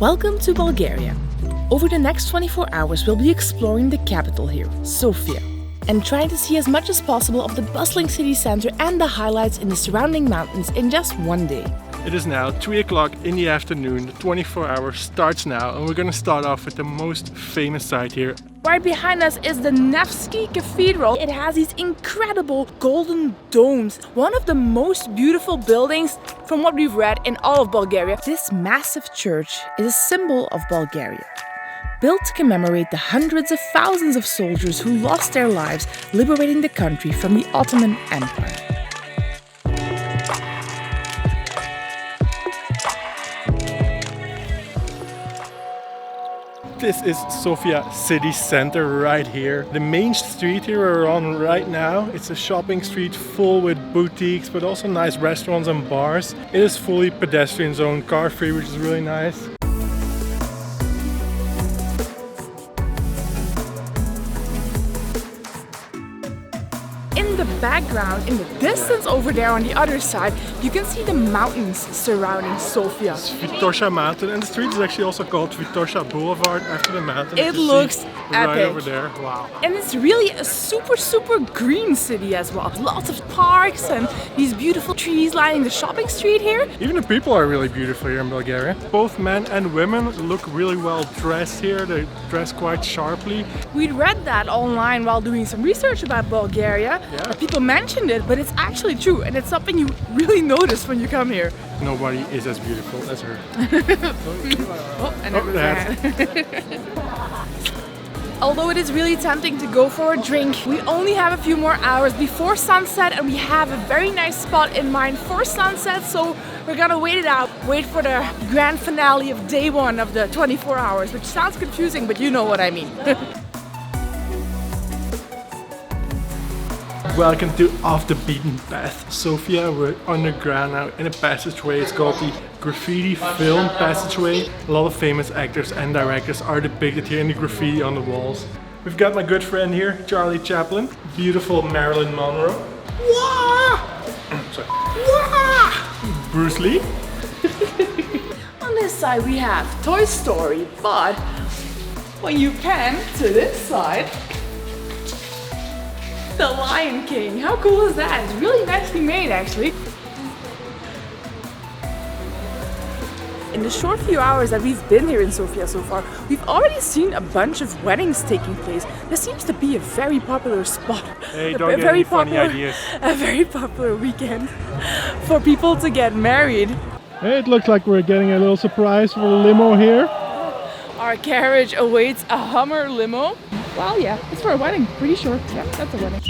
Welcome to Bulgaria. Over the next 24 hours, we'll be exploring the capital here, Sofia, and trying to see as much as possible of the bustling city center and the highlights in the surrounding mountains in just one day. It is now 3 o'clock in the afternoon. The 24 hours starts now, and we're gonna start off with the most famous site here. Right behind us is the Naick Cathedral. It has these incredible golden domes. One of the most beautiful buildings from what we've read in all of Bulgaria. This massive church is a symbol of Bulgaria, built to commemorate the hundreds of thousands of soldiers who lost their lives liberating the country from the Ottoman Empire. This is Sofia city center right here. The main street here we're on right now, it's a shopping street full with boutiques, but also nice restaurants and bars. It is fully pedestrian zone, car free, which is really nice. In the background, in the distance over there on the other side, you can see the mountains surrounding Sofia. It's Vitosha mountain, and the street is actually also called Vitosha Boulevard after the mountain. It looks right epic. over there. Wow. And it's really a super green city as well. Lots of parks and these beautiful trees lining the shopping street here. Even the people are really beautiful here in Bulgaria. Both men and women look really well dressed here. They dress quite sharply. We'd read that online while doing some research about Bulgaria. Yeah. People mentioned it, but it's actually true, and it's something you really notice when you come here. Nobody is as beautiful as her. Oh, and there was that. Although it is really tempting to go for a drink, we only have a few more hours before sunset, and we have a very nice spot in mind for sunset, so we're gonna wait it out. Wait for the grand finale of day one of the 24 hours, which sounds confusing, but you know what I mean. Welcome to Off the Beaten Path, Sofia. We're underground now in a passageway. It's called the Graffiti Film Passageway. A lot of famous actors and directors are depicted here in the graffiti on the walls. We've got my good friend here, Charlie Chaplin, beautiful Marilyn Monroe. Wah! Sorry. Wah! Bruce Lee. On this side we have Toy Story, but when you pan to this side, The Lion King. How cool is that? It's really nicely made, actually. In the short few hours that we've been here in Sofia so far, we've already seen a bunch of weddings taking place. This seems to be a very popular spot. Hey, don't get any funny ideas. A very popular weekend for people to get married. Hey, it looks like we're getting a little surprise for the limo here. Our carriage awaits a Hummer limo. Well, yeah, it's for a wedding, pretty sure. Yeah, that's a wedding.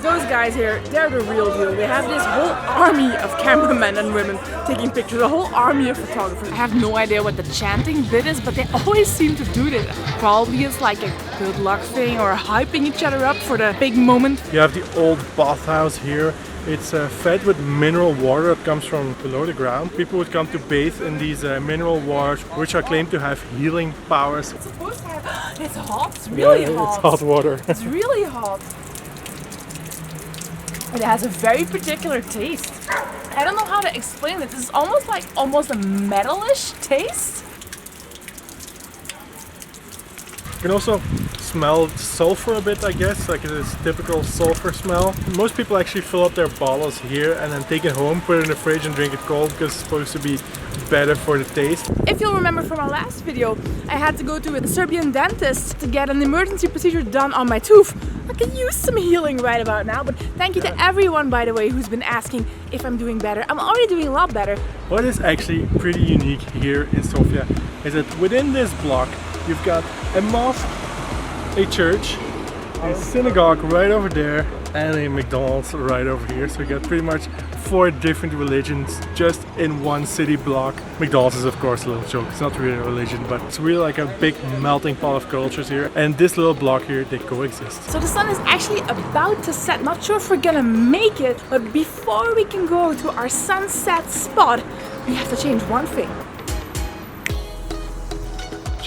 Those guys here, they're the real deal. They have this whole army of cameramen and women taking pictures, a whole army of photographers. I have no idea what the chanting bit is, but they always seem to do this. Probably it's like a good luck thing or hyping each other up for the big moment. You have the old bathhouse here. It's fed with mineral water that comes from below the ground. People would come to bathe in these mineral waters, which are claimed to have healing powers. It's supposed to have... It's hot. It's really hot. It's hot water. It's really hot. It has a very particular taste. I don't know how to explain it. This is almost a metalish taste. You can also smell sulfur a bit, I guess, like it's typical sulfur smell. Most people actually fill up their bottles here and then take it home, put it in the fridge and drink it cold because it's supposed to be better for the taste. If you'll remember from our last video, I had to go to a Serbian dentist to get an emergency procedure done on my tooth. I can use some healing right about now, but thank you to everyone, by the way, who's been asking if I'm doing better. I'm already doing a lot better. What is actually pretty unique here in Sofia is that within this block you've got a mosque, a church, a synagogue right over there, and a McDonald's right over here. So we got pretty much 4 different religions just in one city block. McDonald's is of course a little joke, it's not really a religion, but it's really like a big melting pot of cultures here. And this little block here, they coexist. So the sun is actually about to set. Not sure if we're gonna make it, but before we can go to our sunset spot, we have to change one thing.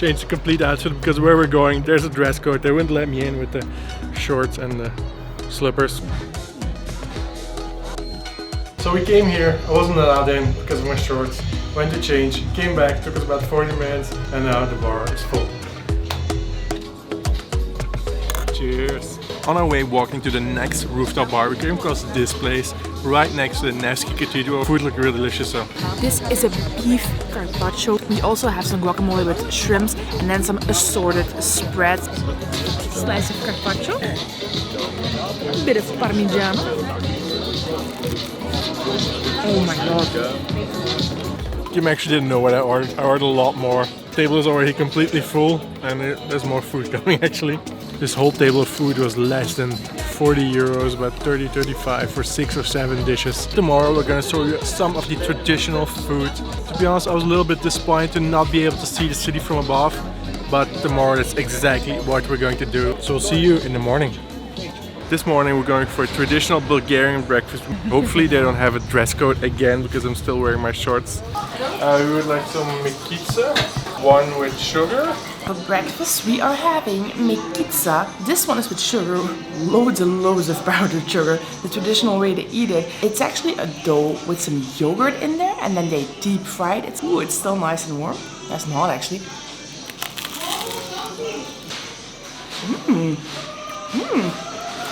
change the complete outfit because where we're going, there's a dress code. They wouldn't let me in with the shorts and the slippers. So we came here, I wasn't allowed in because of my shorts. Went to change, came back, took us about 40 minutes, and now the bar is full. Cheers. On our way walking to the next rooftop bar, we came across this place right next to the Naick Cathedral. Food looked really delicious. So this is a beef carpaccio. We also have some guacamole with shrimps and then some assorted spreads. Slice of carpaccio, a bit of parmigiano. Oh my god. Kim actually didn't know what I ordered. I ordered a lot more. The table is already completely full and there's more food coming actually. This whole table of food was less than 40 euros, about 30-35 for 6 or 7 dishes. Tomorrow we're gonna show you some of the traditional food. To be honest, I was a little bit disappointed to not be able to see the city from above, but tomorrow that's exactly what we're going to do. So we'll see you in the morning. This morning we're going for a traditional Bulgarian breakfast. Hopefully they don't have a dress code again because I'm still wearing my shorts. We would like some mikitsa, one with sugar. For breakfast we are having mikitsa. This one is with sugar, loads and loads of powdered sugar. The traditional way to eat it, it's actually a dough with some yogurt in there and then they deep fry it. It's still nice and warm. That's not actually.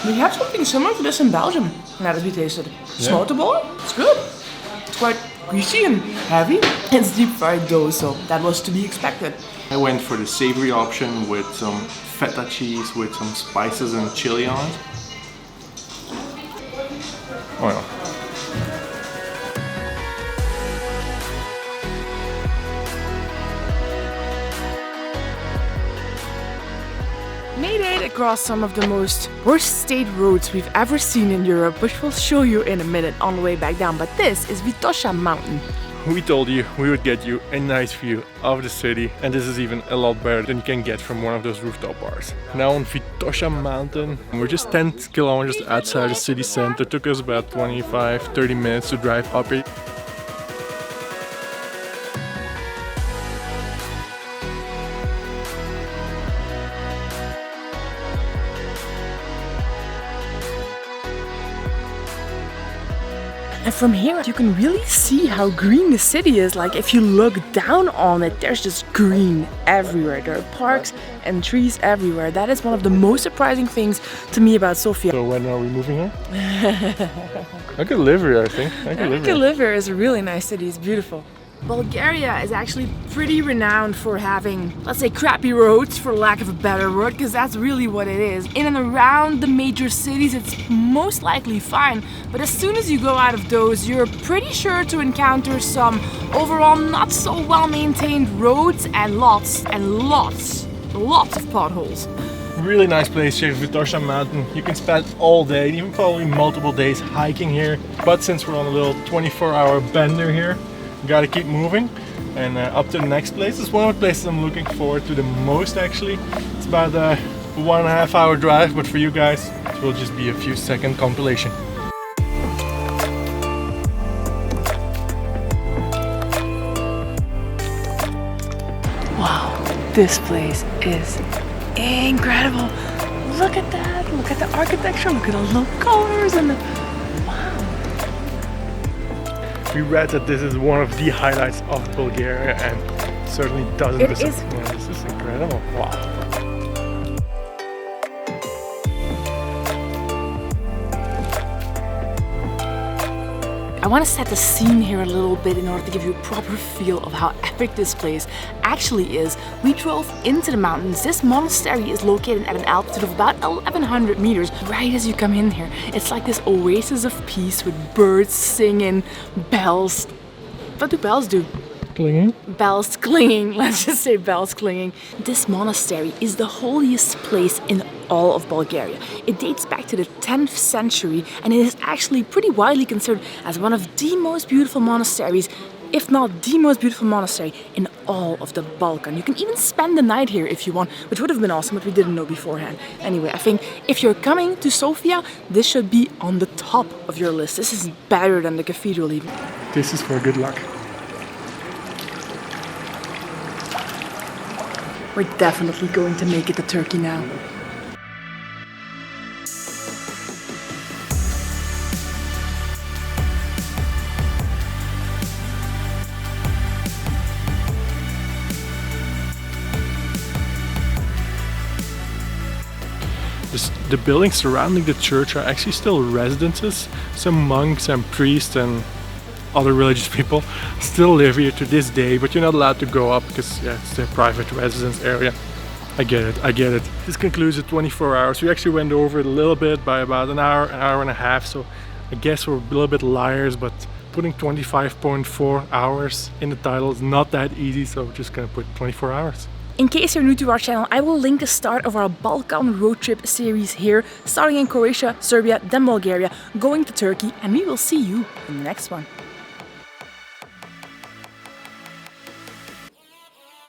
We have something similar to this in Belgium. Now that we tasted it. Smotable, it's good. It's quite greasy and heavy. It's deep fried dough, so that was to be expected. I went for the savory option with some feta cheese with some spices and chili on it. Oh yeah. Made it across some of the most worst state roads we've ever seen in Europe, which we'll show you in a minute on the way back down. But this is Vitosha mountain. We told you we would get you a nice view of the city, and this is even a lot better than you can get from one of those rooftop bars. Now on Vitosha mountain, we're just 10 kilometers outside the city center. It took us about 25-30 minutes to drive up it. And from here you can really see how green the city is. Like if you look down on it, there's just green everywhere. There are parks and trees everywhere. That is one of the most surprising things to me about Sofia. So when are we moving here? I could live here, I think. I could live here. It's a really nice city. It's beautiful. Bulgaria is actually pretty renowned for having, let's say, crappy roads, for lack of a better word, because that's really what it is. In and around the major cities, it's most likely fine, but as soon as you go out of those, you're pretty sure to encounter some overall not so well-maintained roads and lots of potholes. Really nice place here, Vitosha mountain. You can spend all day, even probably multiple days hiking here. But since we're on a little 24-hour bender here, gotta keep moving and up to the next place. It's one of the places I'm looking forward to the most actually. It's about a 1.5 hour drive, but for you guys it will just be a few second compilation. Wow, this place is incredible. Look at that, look at the architecture, look at all the colors and the... We read that this is one of the highlights of Bulgaria and certainly doesn't disappoint. Yeah, this is incredible. Wow. I want to set the scene here a little bit in order to give you a proper feel of how epic this place actually is. We drove into the mountains. This monastery is located at an altitude of about 1100 meters, right as you come in here. It's like this oasis of peace with birds singing, bells. What do bells do? Clinging? Bells clinging, let's just say bells clinging. This monastery is the holiest place in all of Bulgaria. It dates back to the 10th century and it is actually pretty widely considered as one of the most beautiful monasteries, if not the most beautiful monastery in all of the Balkan. You can even spend the night here if you want, which would have been awesome, but we didn't know beforehand. Anyway, I think if you're coming to Sofia, this should be on the top of your list. This is better than the cathedral even. This is for good luck. We're definitely going to make it to Turkey now. The buildings surrounding the church are actually still residences. Some monks and priests and other religious people still live here to this day, but you're not allowed to go up because it's a private residence area. I get it. This concludes the 24 hours. We actually went over it a little bit by about an hour and a half, so I guess we're a little bit liars, but putting 25.4 hours in the title is not that easy, so we're just gonna put 24 hours. In case you're new to our channel, I will link the start of our Balkan road trip series here, starting in Croatia, Serbia, then Bulgaria, going to Turkey, and we will see you in the next one.